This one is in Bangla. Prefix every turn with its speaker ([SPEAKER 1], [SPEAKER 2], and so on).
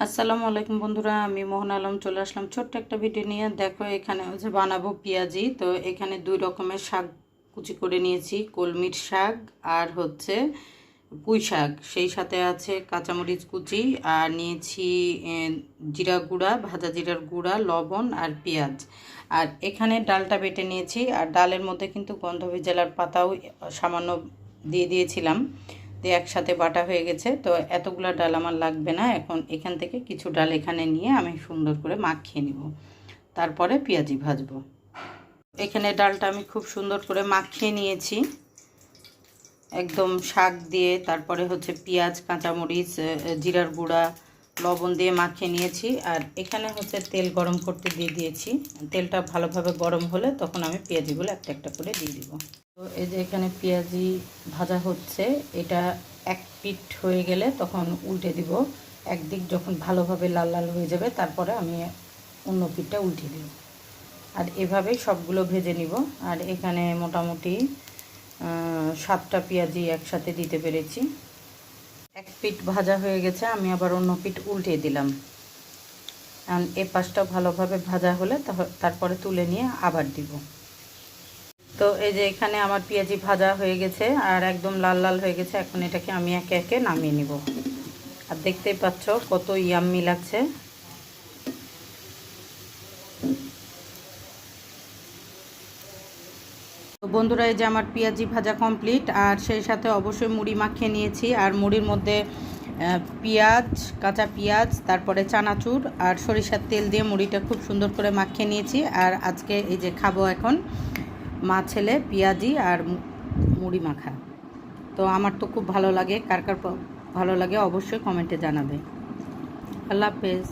[SPEAKER 1] আসসালামু আলাইকুম বন্ধুরা, আমি মোহন আলম চলে আসলাম ছোট্ট একটা ভিডিও নিয়ে। দেখো এখানে হচ্ছে বানাবো পেঁয়াজি। তো এখানে দুই রকমের শাক কুচি করে নিয়েছি, কলমির শাক আর হচ্ছে পুঁই শাক, সেই সাথে আছে কাঁচামরিচ কুচি, আর নিয়েছি জিরা গুঁড়া, ভাজা জিরার গুঁড়া, লবণ আর পেঁয়াজ। আর এখানে ডালটা বেটে নিয়েছি, আর ডালের মধ্যে কিন্তু গন্ধ ভেজালার পাতাও সামান্য দিয়ে দিয়েছিলাম, দিয়ে একসাথে বাটা হয়ে গেছে। তো এতগুলো ডাল আমার লাগবে না, এখন এখান থেকে কিছু ডাল এখানে নিয়ে আমি সুন্দর করে মাখিয়ে নিব, তারপরে পেঁয়াজি ভাজবো। এখানে ডালটা আমি খুব সুন্দর করে মাখিয়ে নিয়েছি, একদম শাক দিয়ে, তারপরে হচ্ছে পেঁয়াজ, কাঁচামরিচ, জিরার গুঁড়া, লবণ দিয়ে মাখিয়ে নিয়েছি। আর এখানে হচ্ছে তেল গরম করতে দিয়ে দিয়েছি, তেলটা ভালোভাবে গরম হলে তখন আমি পেঁয়াজিগুলো একটা একটা করে দিয়ে দিব। তো এই যে এখানে পেঁয়াজি ভাজা হচ্ছে, এটা এক পিঠ হয়ে গেলে তখন উল্টে দিব। একদিক যখন ভালোভাবে লাল লাল হয়ে যাবে তারপরে আমি অন্য পিঠটা উল্টে দিব। আর এভাবেই সবগুলো ভেজে নিব। আর এখানে মোটামুটি 7টা পেঁয়াজি একসাথে দিতে পেরেছি। এক পিঠ ভাজা হয়ে গেছে, আমি আবার অন্য পিঠ উল্টে দিলাম। কারণ এ পাশটা ভালোভাবে ভাজা হলে তারপরে তুলে নিয়ে আবার দিব। তো এই যে এখানে আমার পেঁয়াজি ভাজা হয়ে গেছে আর একদম লাল লাল হয়ে গেছে। এখন এটাকে আমি একে একে নামিয়ে নিব। আর দেখতেই পাচ্ছ কত ইয়াম্মি লাগছে। তো বন্ধুরা, এই যে আমার পেঁয়াজি ভাজা কমপ্লিট। আর সেই সাথে অবশ্যই মুড়ি মাখিয়ে নিয়েছি, আর মুড়ির মধ্যে পেঁয়াজ, কাঁচা পেঁয়াজ, তারপরে চানাচুর আর সরিষার তেল দিয়ে মুড়িটা খুব সুন্দর করে মাখিয়ে নিয়েছি। আর আজকে এই যে খাবো এখন মা ছেলে পেঁয়াজি আর মুড়ি মাখা। তো আমার তো খুব ভালো লাগে, কার কার ভালো লাগে অবশ্যই কমেন্টে জানাবে। আল্লাহ হাফেজ।